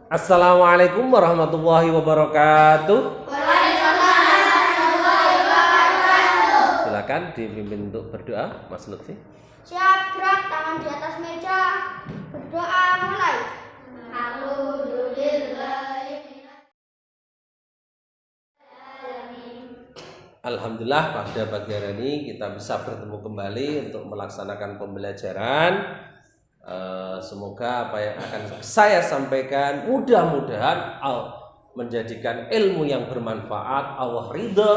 Assalamualaikum warahmatullahi wabarakatuh. Waalaikumsalam warahmatullahi wabarakatuh. Silakan dipimpin untuk berdoa, Mas Lutfi. Siap, gerak tangan di atas meja. Berdoa mulai. Alhamdulillah pada pagi hari ini kita bisa bertemu kembali untuk melaksanakan pembelajaran. Semoga apa yang akan saya sampaikan mudah-mudahan menjadikan ilmu yang bermanfaat. Allah ridha,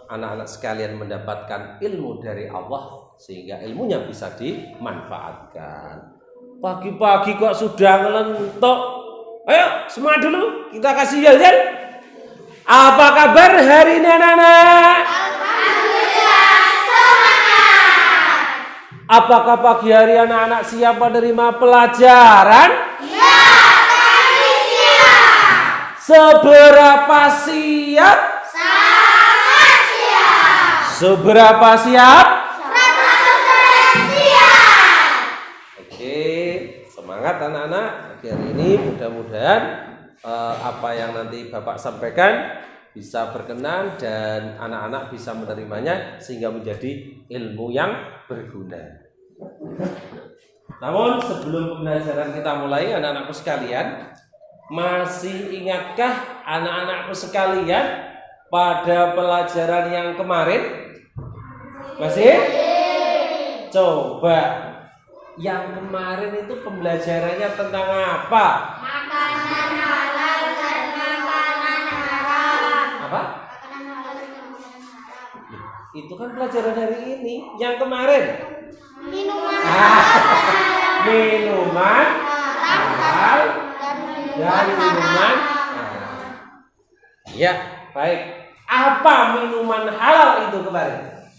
anak-anak sekalian mendapatkan ilmu dari Allah sehingga ilmunya bisa dimanfaatkan. Pagi-pagi kok sudah ngelentok. Ayo semua dulu kita kasih yel-yel. Apa kabar hari ini anak-anak? Alhamdulillah semangat. Apakah pagi hari anak-anak siap menerima pelajaran? Ya, kami siap. Seberapa siap? Sangat siap. Seberapa siap? 100% siap. Oke, semangat anak-anak. Pagi hari ini mudah-mudahan apa yang nanti Bapak sampaikan bisa berkenan dan anak-anak bisa menerimanya sehingga menjadi ilmu yang berguna. Namun sebelum pembelajaran kita mulai, anak-anakku sekalian, masih ingatkah anak-anakku sekalian pada pelajaran yang kemarin? Masih? Coba yang kemarin itu pembelajarannya tentang apa? Makanan halal dan makanan haram. Apa? Makanan halal dan makanan haram. Itu kan pelajaran hari ini. Yang kemarin Minuman minuman halal dan minuman haram. ya, baik. Apa minuman halal itu kemarin?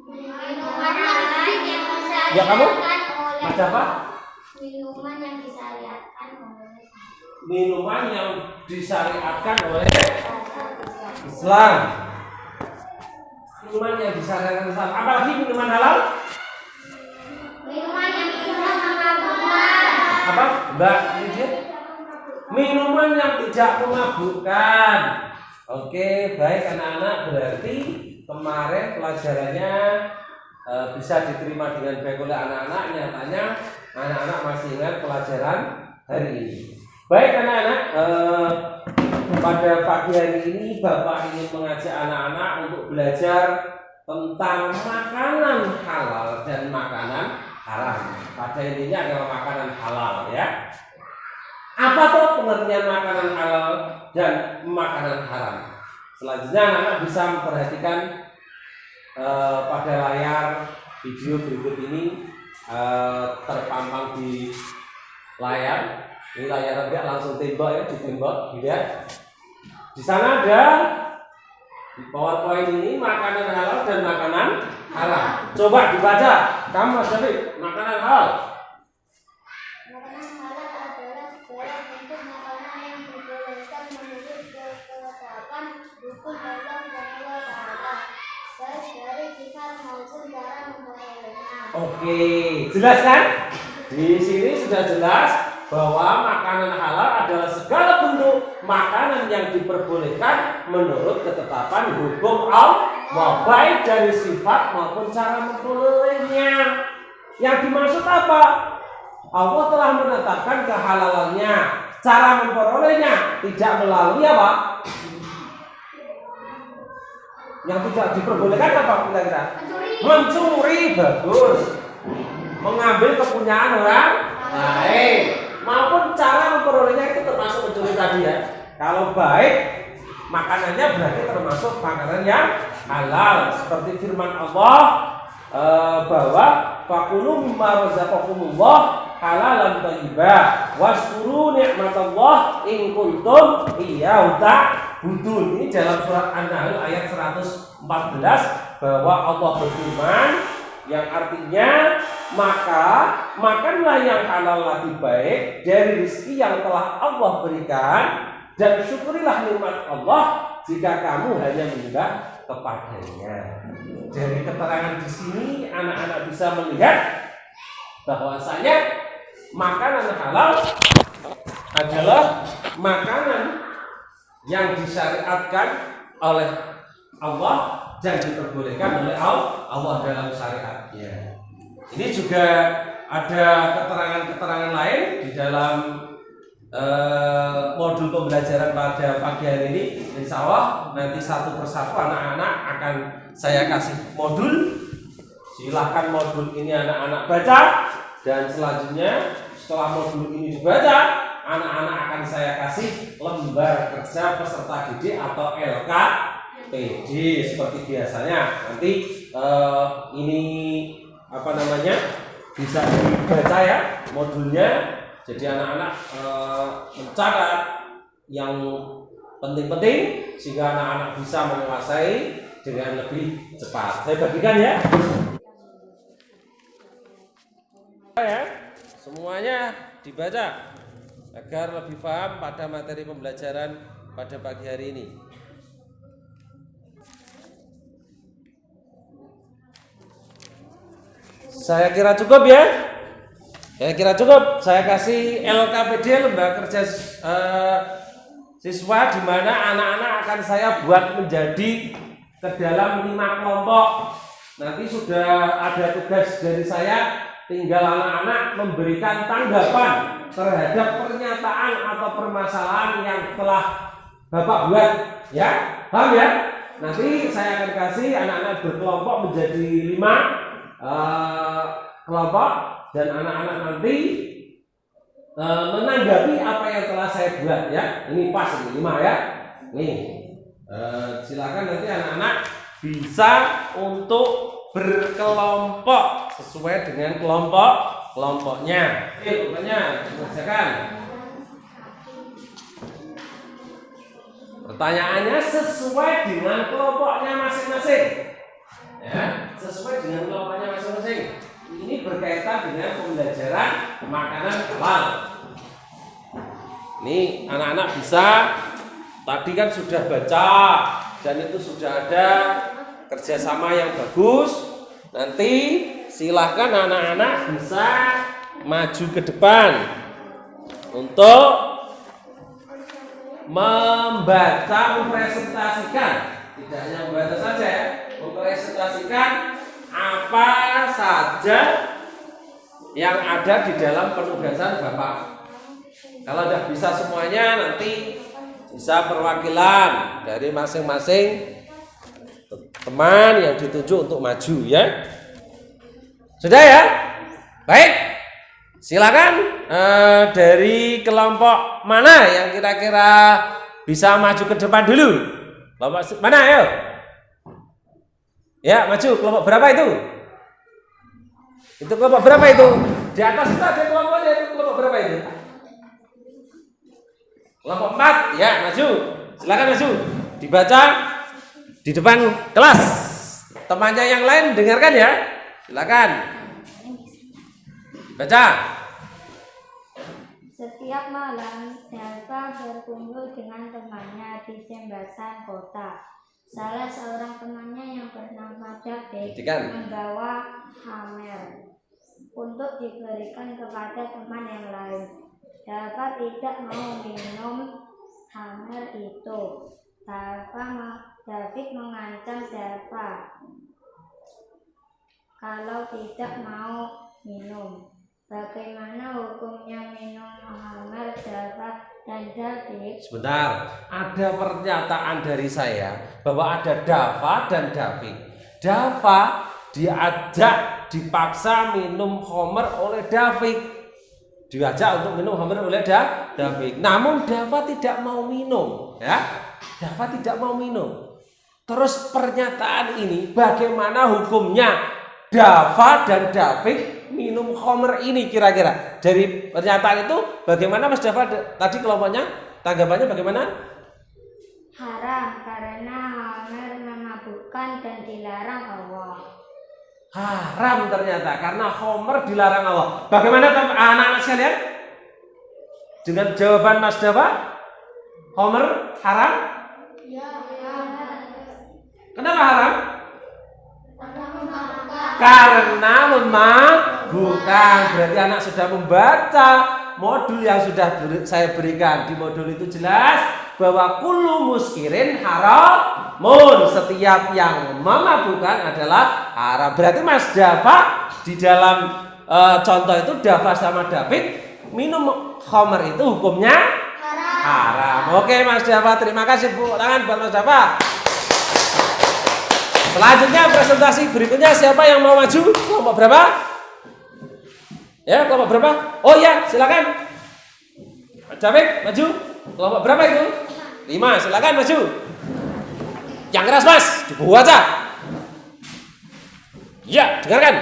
Minuman halal yang disyariatkan Ya, kamu? oleh Ada apa? minuman yang disyariatkan oleh Minuman yang disyariatkan oleh Islam. Minuman yang disyariatkan Islam. Apalagi minuman halal? minuman yang tidak memabukkan. Apa? Mbak Lydia? Minuman yang tidak memabukkan. Oke, baik anak-anak, berarti kemarin pelajarannya bisa diterima dengan baik oleh anak-anak. Nyatanya anak-anak masih ingat pelajaran hari ini. Baik anak-anak, pada pagi hari ini Bapak ingin mengajak anak-anak untuk belajar tentang makanan halal dan makanan haram. Pada intinya adalah makanan halal, ya. Apa tuh pengertian makanan halal dan makanan haram? Selanjutnya anak-anak bisa memperhatikan pada layar video berikut ini, terpampang di layar. Ini layar enggak langsung tembok ya, ditembok, dilihat. Di sana ada di PowerPoint ini makanan halal dan makanan haram. Coba dibaca. Kamu Mas David, makanan halal. Makanan halal adalah segala bentuk makanan yang dibolehkan menurut ketetapan hukum Allah Subhanahu wa Ta'ala, baik dari sifat maupun cara memperolehnya. Oke, jelas kan? Di sini sudah jelas bahwa makanan halal adalah segala bentuk makanan yang diperbolehkan menurut ketetapan hukum Allah, baik dari sifat maupun cara memperolehnya. Yang dimaksud apa? Allah telah menetapkan kehalalannya. Cara memperolehnya tidak melalui apa? Yang tidak diperbolehkan apa kira-kira? Mencuri, bagus. Mengambil kepunyaan orang lain, maupun cara memperolehnya itu termasuk mencuri tadi ya. Kalau baik makanannya berarti termasuk makanan yang halal, seperti firman Allah bahwa fakulu mimma razaqakumullah halalan thayyiban waskuru nikmatallah in kuntum iyyahu ta'budun. Ini dalam surat An-Nahl ayat 114 bahwa Allah berfirman yang artinya maka makanlah yang halal lebih baik dari rezeki yang telah Allah berikan dan syukurilah nikmat Allah jika kamu hanya menyembah kepadanya. Dari keterangan di sini anak-anak bisa melihat bahwasanya makanan halal adalah makanan yang disyariatkan oleh Allah dan diperbolehkan oleh Allah dalam syariatnya. Ini juga ada keterangan-keterangan lain di dalam modul pembelajaran pada pagi hari ini. Insya Allah nanti satu persatu anak-anak akan saya kasih modul. Silahkan modul ini anak-anak baca, dan selanjutnya setelah modul ini dibaca, anak-anak akan saya kasih lembar kerja peserta didik atau LKPD seperti biasanya. Nanti ini bisa dibaca ya modulnya. Jadi anak-anak mencatat yang penting-penting sehingga anak-anak bisa menguasai dengan lebih cepat. Saya bagikan ya. Semuanya dibaca agar lebih paham pada materi pembelajaran pada pagi hari ini. Saya kira cukup ya. Saya kira cukup. Saya kasih LKPD, lembaga kerja siswa, di mana anak-anak akan saya buat menjadi ke dalam 5 kelompok. Nanti sudah ada tugas dari saya, tinggal anak-anak memberikan tanggapan terhadap pernyataan atau permasalahan yang telah Bapak buat, ya, paham ya? Nanti saya akan kasih anak-anak berkelompok menjadi 5 kelompok, dan anak-anak nanti menanggapi apa yang telah saya buat ya. Ini pas ini 5 ya. Nih, silakan nanti anak-anak bisa untuk berkelompok sesuai dengan kelompoknya. Pokoknya kerjakan. Pertanyaannya sesuai dengan kelompoknya masing-masing. Ya, sesuai dengan kelompoknya masing-masing. Ini berkaitan dengan pembelajaran makanan halal. Ini anak-anak bisa, tadi kan sudah baca dan itu sudah ada kerjasama yang bagus. Nanti silahkan anak-anak bisa maju ke depan untuk mempresentasikan, tidak hanya membaca saja, mempresentasikan apa saja yang ada di dalam penugasan Bapak. Kalau sudah bisa semuanya, nanti bisa perwakilan dari masing-masing teman yang ditunjuk untuk maju ya. Sudah ya? Baik. Silakan dari kelompok mana yang kira-kira bisa maju ke depan dulu? Kelompok mana ayo? Ya, maju. Kelompok berapa itu? Itu kelompok berapa itu? Di atas itu ada kelompoknya, itu kelompok berapa itu? Kelompok 4. Ya, maju. Silakan maju. Dibaca di depan kelas. Temannya yang lain dengarkan ya. Silakan. Baca. Setiap malam, Delva berkumpul dengan temannya di jembatan kota. Salah seorang temannya yang bernama David membawa hammer untuk diberikan kepada teman yang lain. Delva tidak mau minum hammer itu. David mengancam Delva kalau tidak mau minum. Bagaimana hukumnya minum hammer Delva dan David? Sebentar, ada pernyataan dari saya bahwa ada Dava dan David. Dava diajak, dipaksa minum homer oleh David. Diajak untuk minum homer oleh David. Namun Dava tidak mau minum, ya. Dava tidak mau minum. Terus pernyataan ini bagaimana hukumnya Dava dan David minum homer ini kira-kira? Dari pernyataan itu bagaimana Mas Dava tadi kelompoknya? Tanggapannya bagaimana? Haram karena homer memabukkan dan dilarang Allah. Haram ternyata karena homer dilarang Allah. Bagaimana anak-anak sekalian? Dengan jawaban Mas Dava, homer haram? Ya. Kenapa haram? Karena Bukan, berarti anak sudah membaca modul yang sudah saya berikan. Di modul itu jelas bahwa kullu muskirin haramun. Setiap yang memabukkan adalah haram. Berarti Mas Dafa di dalam contoh itu Dafa sama David minum khamr itu hukumnya haram. Oke Mas Dafa, terima kasih. Bu tangan buat Mas Dafa. Selanjutnya presentasi berikutnya siapa yang mau maju? Kelompok berapa? Ya, kelompok berapa? Oh ya, silakan. David, maju. Kelompok berapa itu? 5, silakan maju. Yang keras Mas, dibawa aja. Ya, dengarkan.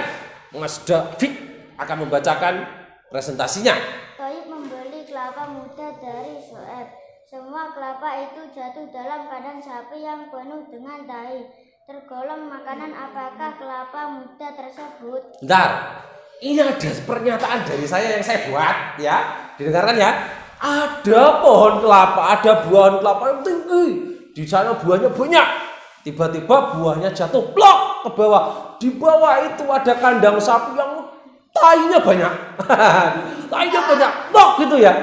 Mas David akan membacakan presentasinya. Toib membeli kelapa muda dari Soeb. Semua kelapa itu jatuh dalam kandang sapi yang penuh dengan tahi. Tergolong makanan apakah kelapa muda tersebut? Bentar, ini ada pernyataan dari saya yang saya buat ya. Didengarkan ya. Ada pohon kelapa, ada buah kelapa yang tinggi. Di sana buahnya banyak. Tiba-tiba buahnya jatuh plok ke bawah. Di bawah itu ada kandang sapi yang tahinya banyak. Tahinya banyak, plok gitu ya.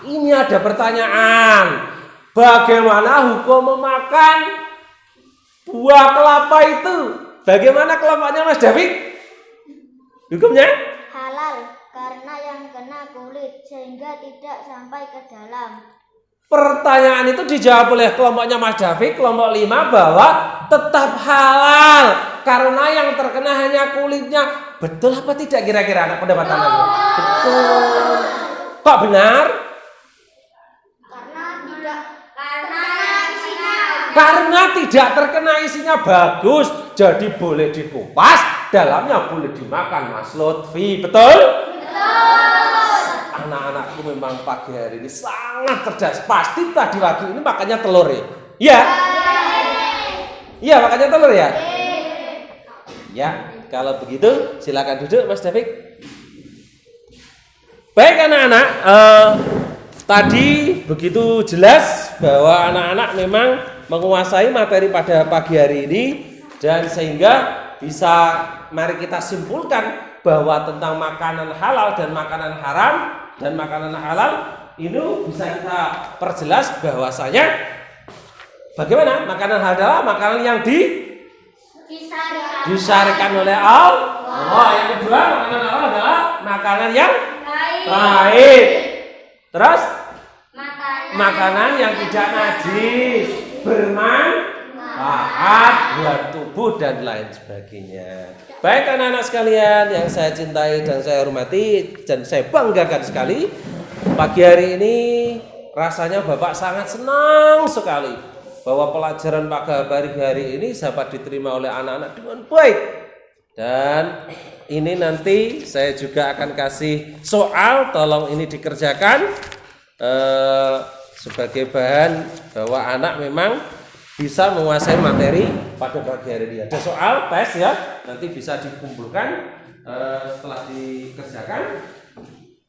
Ini ada pertanyaan. Bagaimana hukum memakan buah kelapa itu? Bagaimana kelompoknya Mas David? Hukumnya? Halal, karena yang kena kulit sehingga tidak sampai ke dalam. Pertanyaan itu dijawab oleh kelompoknya Mas David, kelompok 5 bahwa tetap halal karena yang terkena hanya kulitnya. Betul apa tidak kira-kira anak pendapat Anda? Betul. Kok benar? Karena tidak terkena isinya bagus, jadi boleh dikupas, dalamnya boleh dimakan Mas Lutfi, betul? Betul. Anak-anakku memang pagi hari ini sangat cerdas, pasti tadi pagi ini makannya telur ya? Iya? Iya makannya telur ya? Ya, kalau begitu silakan duduk Mas David. Baik anak-anak, tadi begitu jelas bahwa anak-anak memang menguasai materi pada pagi hari ini dan sehingga bisa mari kita simpulkan bahwa tentang makanan halal dan makanan haram dan makanan halal ini bisa kita perjelas bahwasanya bagaimana makanan halal makanan yang disyariatkan oleh Allah. Yang kedua makanan halal adalah makanan yang baik. Terus makanan yang tidak najis, bermanfaat buat tubuh dan lain sebagainya. Baik anak-anak sekalian yang saya cintai dan saya hormati dan saya banggakan sekali, pagi hari ini rasanya Bapak sangat senang sekali bahwa pelajaran pagi hari ini dapat diterima oleh anak-anak dengan baik. Dan ini nanti saya juga akan kasih soal, tolong ini dikerjakan sebagai bahan bahwa anak memang bisa menguasai materi pada pagi hari ini. Ada soal tes ya, nanti bisa dikumpulkan setelah dikerjakan,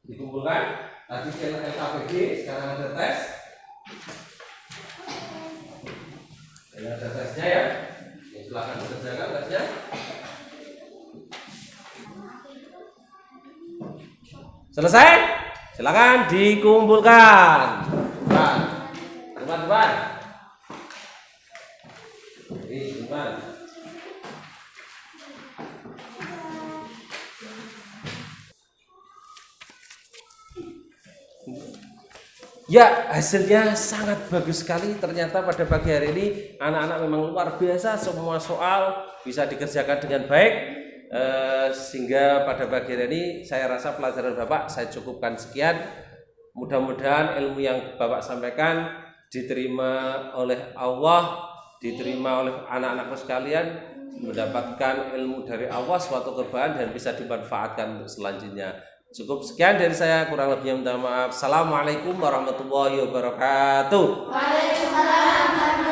dikumpulkan. Tadi LKPG, sekarang ada tes. Ini ada tesnya ya. Silahkan dikerjakan tesnya. Selesai? Silakan dikumpulkan. Teman-teman. Ini teman. Ya, hasilnya sangat bagus sekali. Ternyata pada pagi hari ini anak-anak memang luar biasa. Semua soal bisa dikerjakan dengan baik. Sehingga pada pagi hari ini saya rasa pelajaran Bapak saya cukupkan sekian. Mudah-mudahan ilmu yang Bapak sampaikan diterima oleh Allah, diterima oleh anak-anakku sekalian, mendapatkan ilmu dari Allah suatu kebaikan dan bisa dimanfaatkan untuk selanjutnya. Cukup sekian dari saya, kurang lebihnya minta maaf. Assalamualaikum warahmatullahi wabarakatuh. Waalaikumsalam.